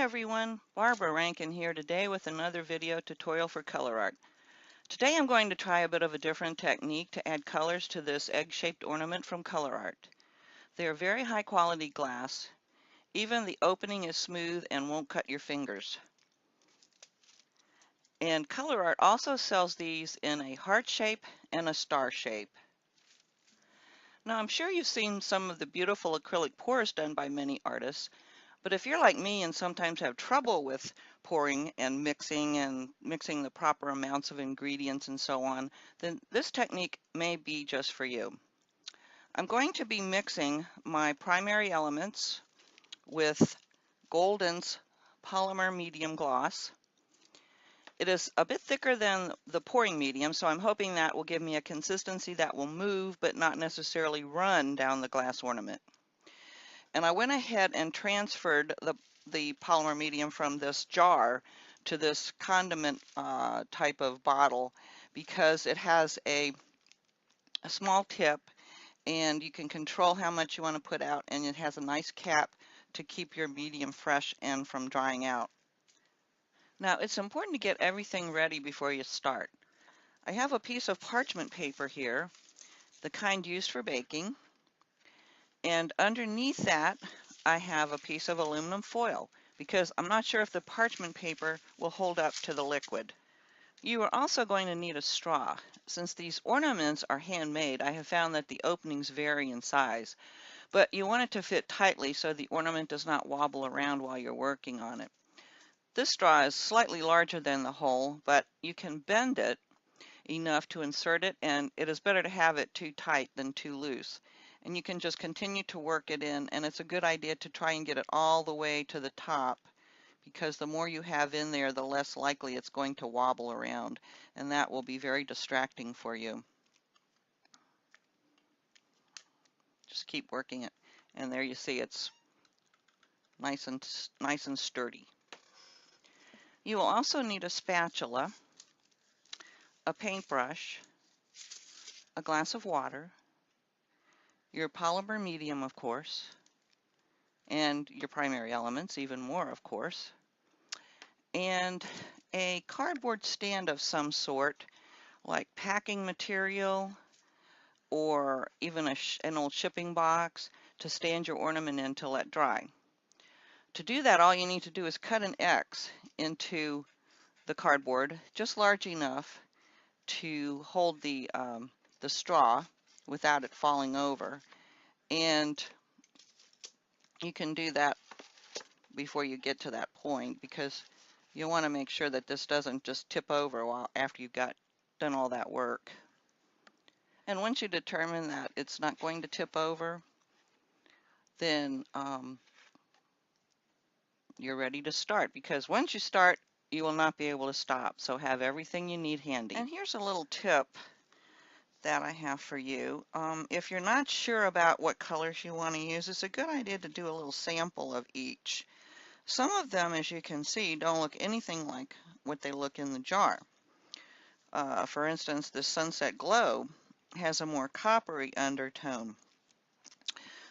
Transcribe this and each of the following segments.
everyone, Barbara Rankin here today with another video tutorial for ColourArte. Today I'm going to try a bit of a different technique to add colors to this egg-shaped ornament from ColourArte. They are very high quality glass. Even the opening is smooth and won't cut your fingers. And ColourArte also sells these in a heart shape and a star shape. Now I'm sure you've seen some of the beautiful acrylic pours done by many artists. But if you're like me and sometimes have trouble with pouring and mixing the proper amounts of ingredients and so on, then this technique may be just for you. I'm going to be mixing my primary elements with Golden's polymer medium gloss. It is a bit thicker than the pouring medium, so I'm hoping that will give me a consistency that will move but not necessarily run down the glass ornament. And I went ahead and transferred the polymer medium from this jar to this condiment type of bottle because it has a small tip and you can control how much you want to put out, and it has a nice cap to keep your medium fresh and from drying out. Now it's important to get everything ready before you start. I have a piece of parchment paper here, the kind used for baking, and underneath that I have a piece of aluminum foil because I'm not sure if the parchment paper will hold up to the liquid. You are also going to need a straw. Since these ornaments are handmade, I have found that the openings vary in size, but you want it to fit tightly so the ornament does not wobble around while you're working on it. This straw is slightly larger than the hole, but you can bend it enough to insert it, and it is better to have it too tight than too loose. And you can just continue to work it in, and it's a good idea to try and get it all the way to the top because the more you have in there, the less likely it's going to wobble around, and that will be very distracting for you. Just keep working it, and there you see it's nice and sturdy. You will also need a spatula, a paintbrush, a glass of water, your polymer medium, of course, and your primary elements, even more, of course, and a cardboard stand of some sort, like packing material or even an old shipping box to stand your ornament in to let dry. To do that, all you need to do is cut an X into the cardboard, just large enough to hold the straw without it falling over. And you can do that before you get to that point because you'll want to make sure that this doesn't just tip over after you've done all that work. And once you determine that it's not going to tip over, then you're ready to start, because once you start, you will not be able to stop. So have everything you need handy. And here's a little tip that I have for you. If you're not sure about what colors you want to use, it's a good idea to do a little sample of each. Some of them, as you can see, don't look anything like what they look in the jar. For instance, the Sunset Glow has a more coppery undertone.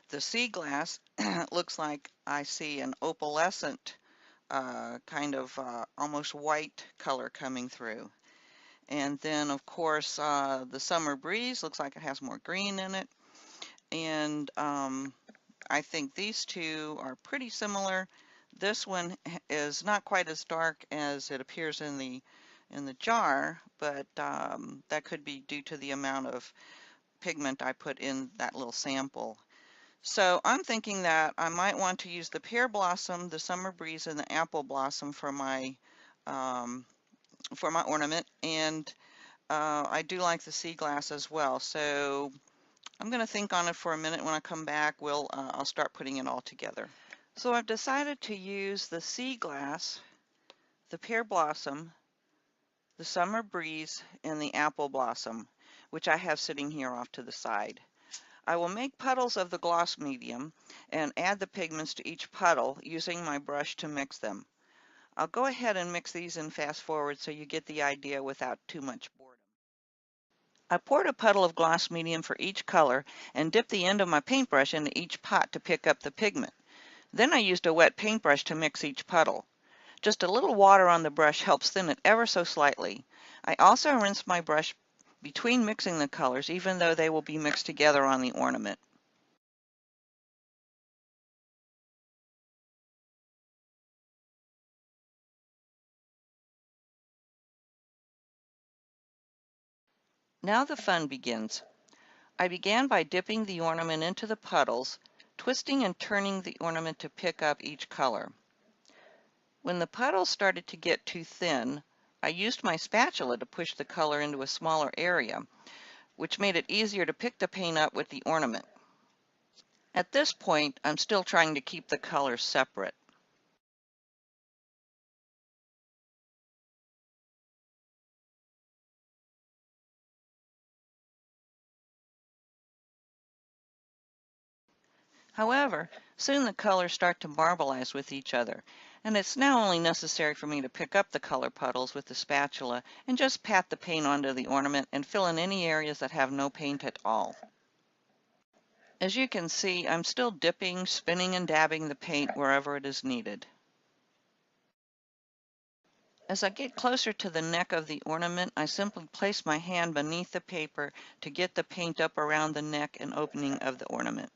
The sea glass looks like I see an opalescent kind of almost white color coming through. And then, of course, the Summer Breeze looks like it has more green in it. And I think these two are pretty similar. This one is not quite as dark as it appears in the jar, but that could be due to the amount of pigment I put in that little sample. So I'm thinking that I might want to use the Pear Blossom, the Summer Breeze, and the Apple Blossom for my ornament, and I do like the sea glass as well. So I'm going to think on it for a minute. When I come back, I'll start putting it all together. So I've decided to use the sea glass, the Pear Blossom, the Summer Breeze, and the Apple Blossom, which I have sitting here off to the side. I will make puddles of the gloss medium and add the pigments to each puddle using my brush to mix them. I'll go ahead and mix these in fast forward so you get the idea without too much boredom. I poured a puddle of gloss medium for each color and dipped the end of my paintbrush into each pot to pick up the pigment. Then I used a wet paintbrush to mix each puddle. Just a little water on the brush helps thin it ever so slightly. I also rinse my brush between mixing the colors, even though they will be mixed together on the ornament. Now the fun begins. I began by dipping the ornament into the puddles, twisting and turning the ornament to pick up each color. When the puddles started to get too thin, I used my spatula to push the color into a smaller area, which made it easier to pick the paint up with the ornament. At this point, I'm still trying to keep the colors separate. However, soon the colors start to marbleize with each other, and it's now only necessary for me to pick up the color puddles with the spatula and just pat the paint onto the ornament and fill in any areas that have no paint at all. As you can see, I'm still dipping, spinning, and dabbing the paint wherever it is needed. As I get closer to the neck of the ornament, I simply place my hand beneath the paper to get the paint up around the neck and opening of the ornament.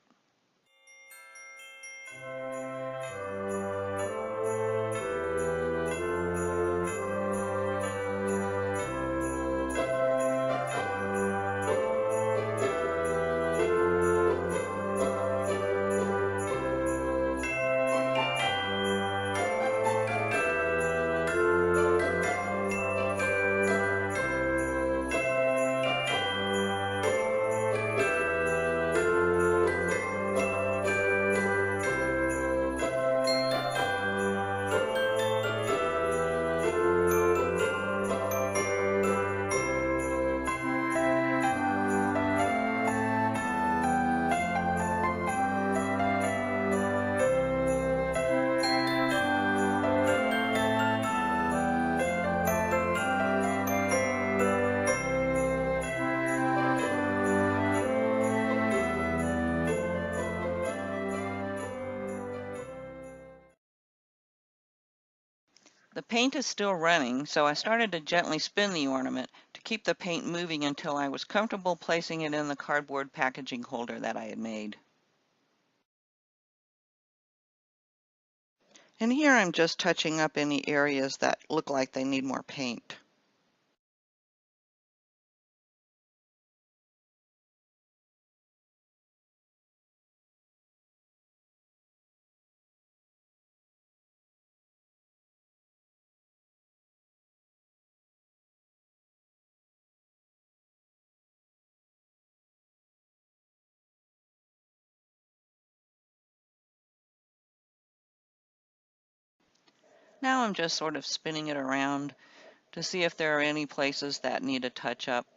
The paint is still running, so I started to gently spin the ornament to keep the paint moving until I was comfortable placing it in the cardboard packaging holder that I had made. And here I'm just touching up any areas that look like they need more paint. Now I'm just sort of spinning it around to see if there are any places that need a touch up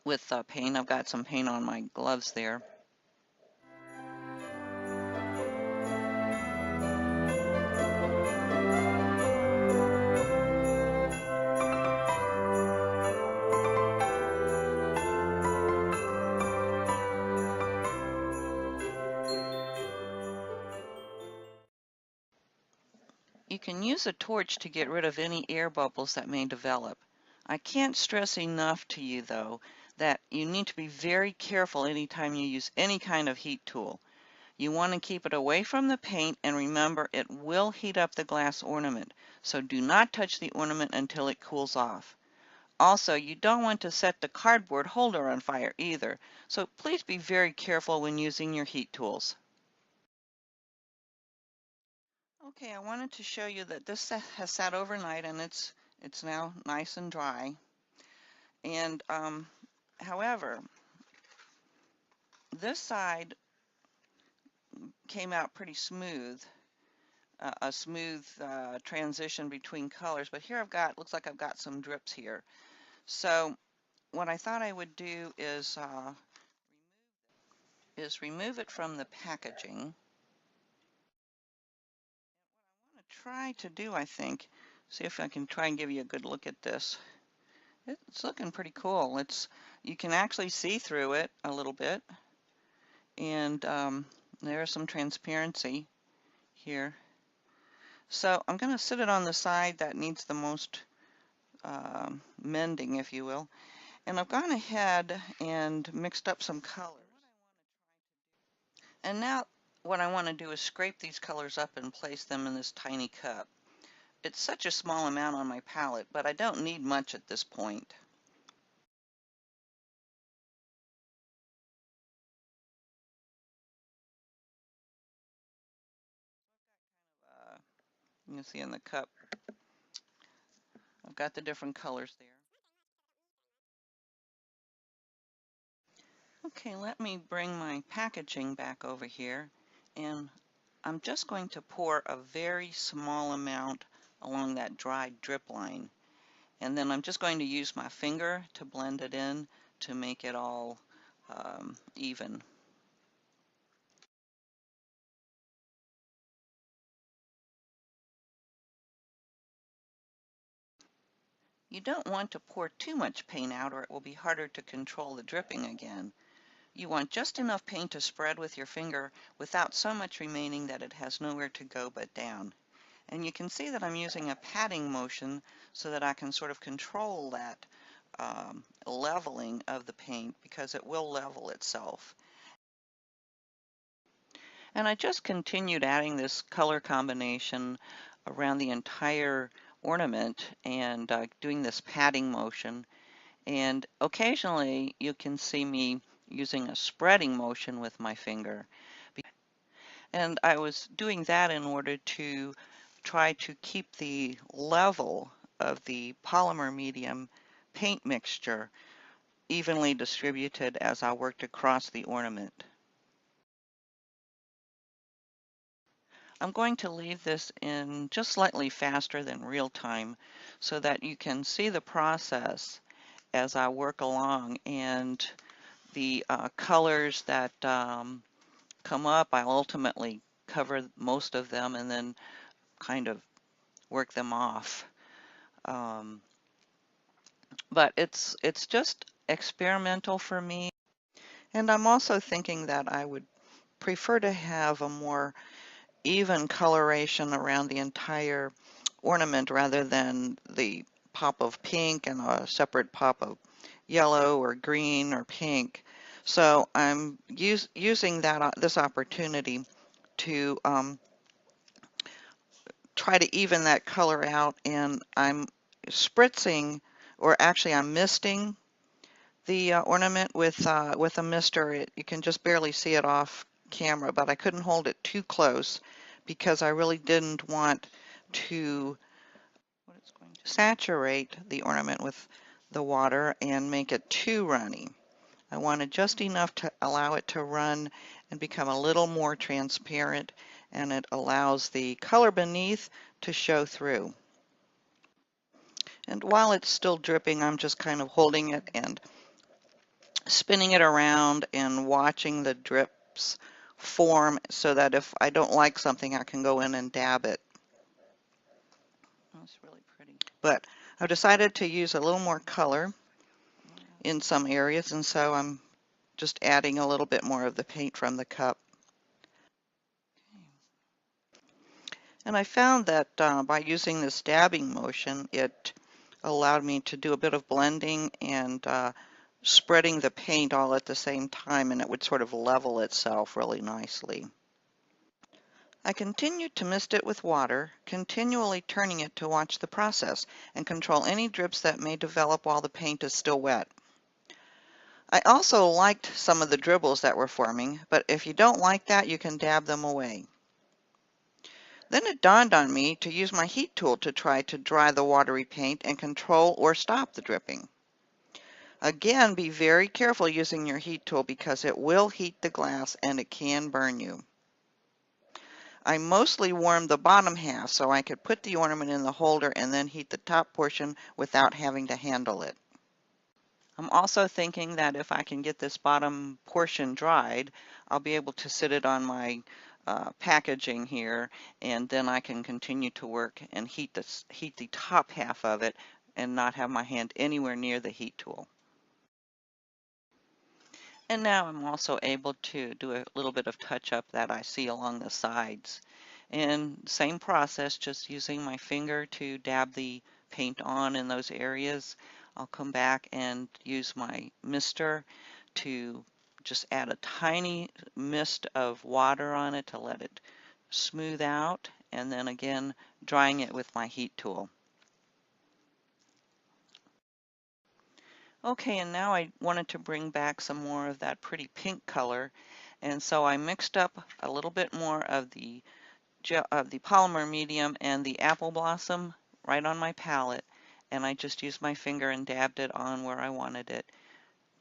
with paint. I've got some paint on my gloves there. You can use a torch to get rid of any air bubbles that may develop. I can't stress enough to you, though, that you need to be very careful anytime you use any kind of heat tool. You want to keep it away from the paint, and remember it will heat up the glass ornament, so do not touch the ornament until it cools off. Also, you don't want to set the cardboard holder on fire either, so please be very careful when using your heat tools. Okay, I wanted to show you that this has sat overnight and it's now nice and dry. And however, this side came out pretty smooth, a smooth transition between colors. But here looks like I've got some drips here. So what I thought I would do is remove it from the packaging. Try to do, I think, see if I can try and give you a good look at this. It's looking pretty cool. You can actually see through it a little bit, and there's some transparency. here. So I'm going to sit it on the side that needs the most mending, if you will. And I've gone ahead and mixed up some colors. And now what I want to do is scrape these colors up and place them in this tiny cup. It's such a small amount on my palette, but I don't need much at this point. You can see in the cup, I've got the different colors there. Okay, let me bring my packaging back over here, and I'm just going to pour a very small amount along that dried drip line. And then I'm just going to use my finger to blend it in to make it all even. You don't want to pour too much paint out or it will be harder to control the dripping again. You want just enough paint to spread with your finger without so much remaining that it has nowhere to go but down. And you can see that I'm using a patting motion so that I can sort of control that leveling of the paint because it will level itself. And I just continued adding this color combination around the entire ornament and doing this patting motion. And occasionally you can see me using a spreading motion with my finger. And I was doing that in order to try to keep the level of the polymer medium paint mixture evenly distributed as I worked across the ornament. I'm going to leave this in just slightly faster than real time so that you can see the process as I work along, and the colors that come up, I'll ultimately cover most of them and then kind of work them off. Um, but it's just experimental for me, and I'm also thinking that I would prefer to have a more even coloration around the entire ornament rather than the pop of pink and a separate pop of yellow or green or pink. So I'm using that this opportunity to try to even that color out, and I'm spritzing, or actually I'm misting the ornament with a mister. You can just barely see it off camera, but I couldn't hold it too close because I really didn't want to saturate the ornament with the water and make it too runny. I wanted just enough to allow it to run and become a little more transparent, and it allows the color beneath to show through. And while it's still dripping, I'm just kind of holding it and spinning it around and watching the drips form so that if I don't like something, I can go in and dab it. That's really pretty. But I've decided to use a little more color in some areas, and so I'm just adding a little bit more of the paint from the cup. And I found that by using this dabbing motion, it allowed me to do a bit of blending and spreading the paint all at the same time, and it would sort of level itself really nicely. I continued to mist it with water, continually turning it to watch the process and control any drips that may develop while the paint is still wet. I also liked some of the dribbles that were forming, but if you don't like that, you can dab them away. Then it dawned on me to use my heat tool to try to dry the watery paint and control or stop the dripping. Again, be very careful using your heat tool because it will heat the glass and it can burn you. I mostly warmed the bottom half so I could put the ornament in the holder and then heat the top portion without having to handle it. I'm also thinking that if I can get this bottom portion dried, I'll be able to sit it on my packaging here, and then I can continue to work and heat the top half of it and not have my hand anywhere near the heat tool. And now I'm also able to do a little bit of touch up that I see along the sides. And same process, just using my finger to dab the paint on in those areas. I'll come back and use my mister to just add a tiny mist of water on it to let it smooth out, and then again drying it with my heat tool. Okay, and now I wanted to bring back some more of that pretty pink color, and so I mixed up a little bit more of the polymer medium and the apple blossom right on my palette, and I just used my finger and dabbed it on where I wanted it.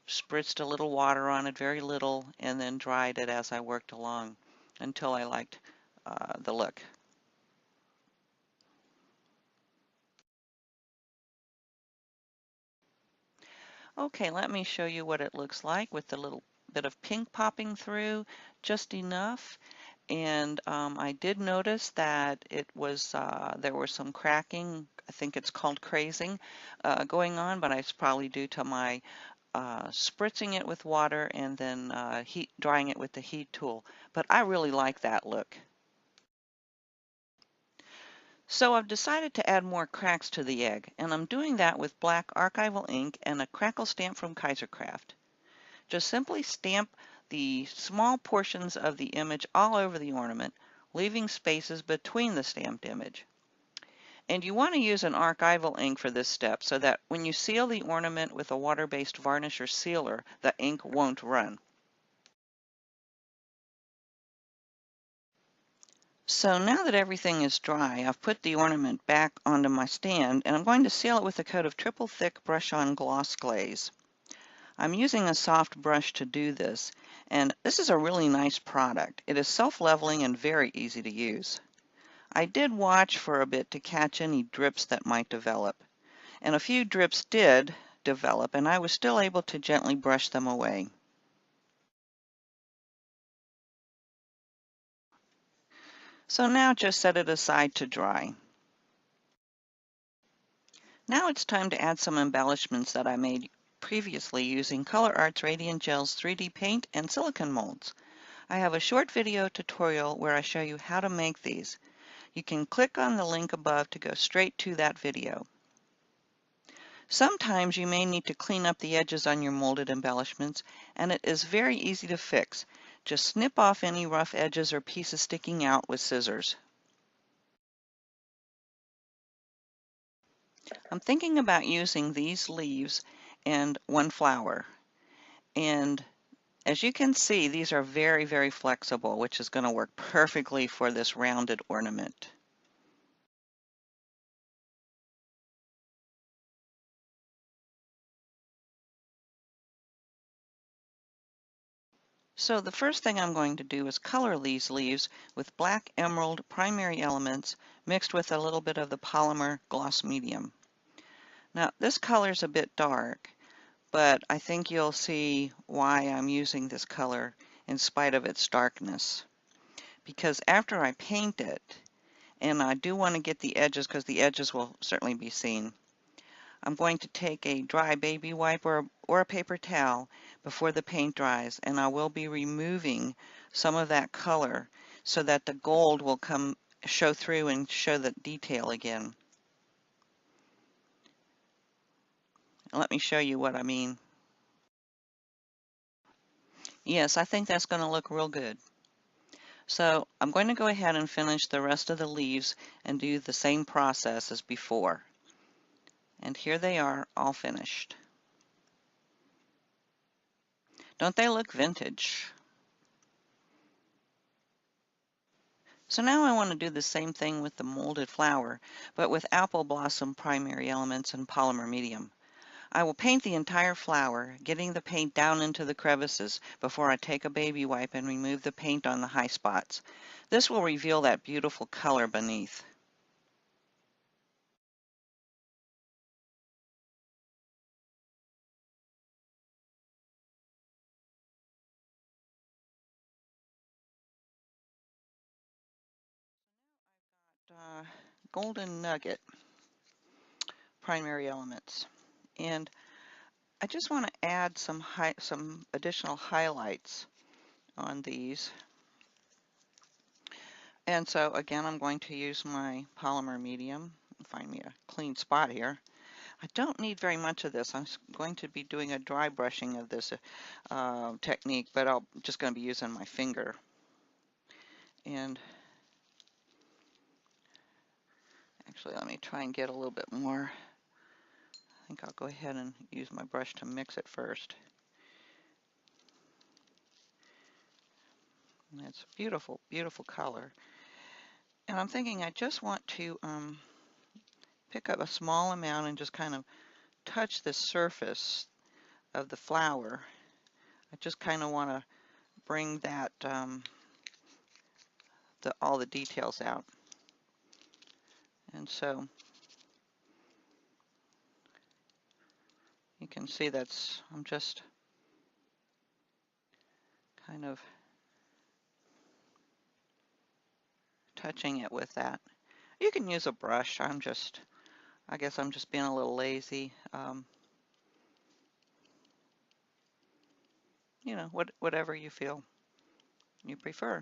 Spritzed a little water on it, very little, and then dried it as I worked along until I liked the look. Okay, let me show you what it looks like with the little bit of pink popping through, just enough. And I did notice that it was there was some cracking, I think it's called crazing, going on, but it's probably due to my spritzing it with water and then drying it with the heat tool. But I really like that look. So I've decided to add more cracks to the egg, and I'm doing that with black archival ink and a crackle stamp from Kaisercraft. Just simply stamp the small portions of the image all over the ornament, leaving spaces between the stamped image. And you want to use an archival ink for this step so that when you seal the ornament with a water-based varnish or sealer, the ink won't run. So now that everything is dry, I've put the ornament back onto my stand, and I'm going to seal it with a coat of triple thick brush-on gloss glaze. I'm using a soft brush to do this, and this is a really nice product. It is self-leveling and very easy to use. I did watch for a bit to catch any drips that might develop, and a few drips did develop, and I was still able to gently brush them away. So now just set it aside to dry. Now it's time to add some embellishments that I made previously using ColourArte's Radiant Gel's 3D paint and silicone molds. I have a short video tutorial where I show you how to make these. You can click on the link above to go straight to that video. Sometimes you may need to clean up the edges on your molded embellishments, and it is very easy to fix. Just snip off any rough edges or pieces sticking out with scissors. I'm thinking about using these leaves and one flower. And as you can see, these are very, very flexible, which is going to work perfectly for this rounded ornament. So the first thing I'm going to do is color these leaves with black emerald primary elements mixed with a little bit of the polymer gloss medium. Now this color is a bit dark, but I think you'll see why I'm using this color in spite of its darkness. Because after I paint it, and I do want to get the edges because the edges will certainly be seen, I'm going to take a dry baby wipe or a paper towel before the paint dries, and I will be removing some of that color so that the gold will show through and show the detail again. Let me show you what I mean. Yes, I think that's going to look real good. So I'm going to go ahead and finish the rest of the leaves and do the same process as before. And here they are, all finished. Don't they look vintage? So now I want to do the same thing with the molded flower, but with apple blossom primary elements and polymer medium. I will paint the entire flower, getting the paint down into the crevices before I take a baby wipe and remove the paint on the high spots. This will reveal that beautiful color beneath. Uh, Golden nugget primary elements. And I just want to add some additional highlights on these. And so again, I'm going to use my polymer medium. Find me a clean spot here. I don't need very much of this. I'm going to be doing a dry brushing of this technique, but I'm just going to be using my finger. And actually, let me try and get a little bit more. I think I'll go ahead and use my brush to mix it first. And it's a beautiful, beautiful color. And I'm thinking I just want to pick up a small amount and just kind of touch the surface of the flower. I just kind of want to bring that all the details out. And so you can see I'm just kind of touching it with that. You can use a brush. I guess I'm just being a little lazy. You know, whatever you feel you prefer.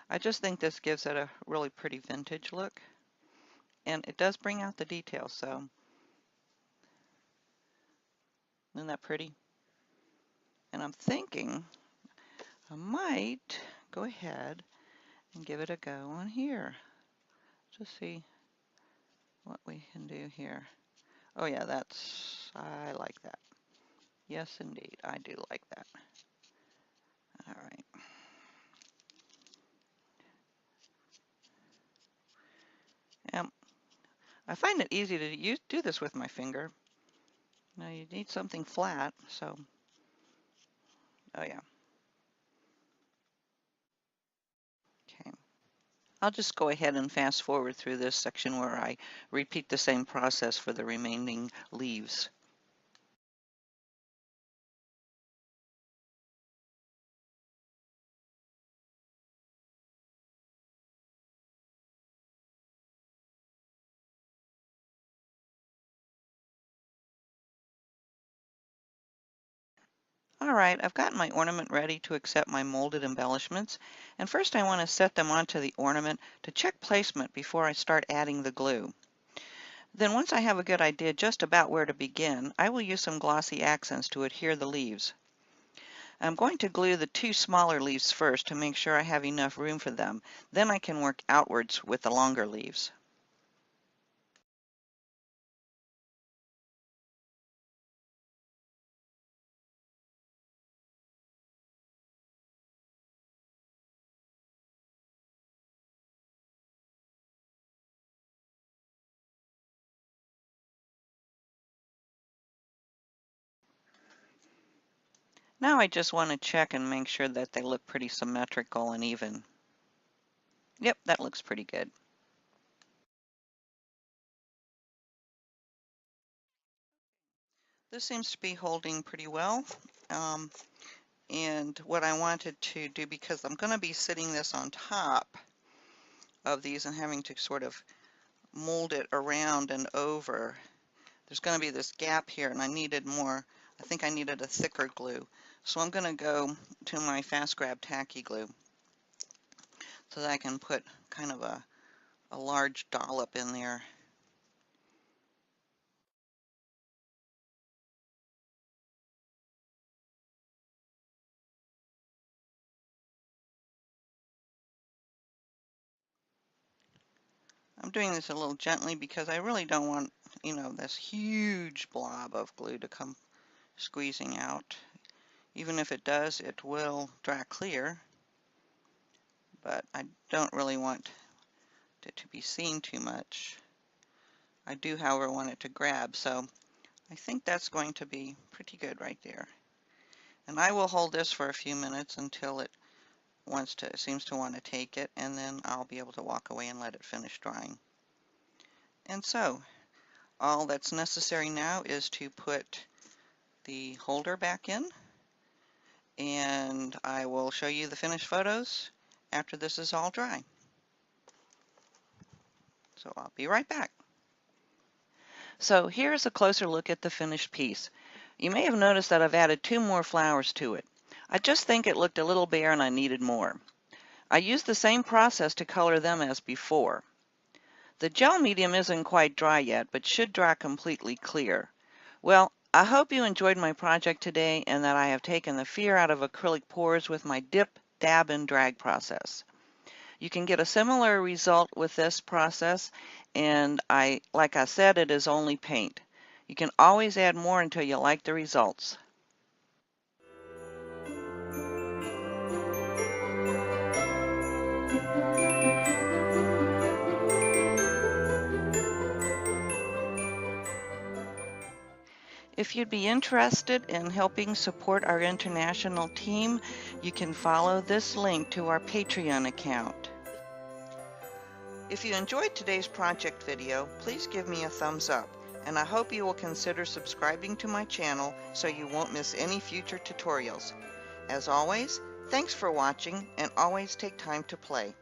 I just think this gives it a really pretty vintage look. And it does bring out the details, so isn't that pretty? And I'm thinking I might go ahead and give it a go on here. Just see what we can do here. Oh yeah, I like that. Yes, indeed, I do like that. All right. I find it easy to do this with my finger. Now you need something flat, so, oh yeah. Okay. I'll just go ahead and fast forward through this section where I repeat the same process for the remaining leaves. All right, I've got my ornament ready to accept my molded embellishments. And first I want to set them onto the ornament to check placement before I start adding the glue. Then once I have a good idea just about where to begin, I will use some glossy accents to adhere the leaves. I'm going to glue the two smaller leaves first to make sure I have enough room for them. Then I can work outwards with the longer leaves. Now I just want to check and make sure that they look pretty symmetrical and even. Yep, that looks pretty good. This seems to be holding pretty well. And what I wanted to do, because I'm going to be sitting this on top of these and having to sort of mold it around and over, there's going to be this gap here, and I think I needed a thicker glue. So I'm going to go to my Fast Grab Tacky Glue so that I can put kind of a large dollop in there. I'm doing this a little gently because I really don't want, this huge blob of glue to come squeezing out. Even if it does, it will dry clear, but I don't really want it to be seen too much. I do, however, want it to grab, so I think that's going to be pretty good right there. And I will hold this for a few minutes until it seems to want to take it, and then I'll be able to walk away and let it finish drying. And so, all that's necessary now is to put the holder back in, and I will show you the finished photos after this is all dry. So I'll be right back. So here's a closer look at the finished piece. You may have noticed that I've added 2 more flowers to it. I just think it looked a little bare and I needed more. I used the same process to color them as before. The gel medium isn't quite dry yet, but should dry completely clear. Well, I hope you enjoyed my project today and that I have taken the fear out of acrylic pours with my dip, dab, and drag process. You can get a similar result with this process, and like I said, it is only paint. You can always add more until you like the results. If you'd be interested in helping support our international team, you can follow this link to our Patreon account. If you enjoyed today's project video, please give me a thumbs up, and I hope you will consider subscribing to my channel so you won't miss any future tutorials. As always, thanks for watching, and always take time to play.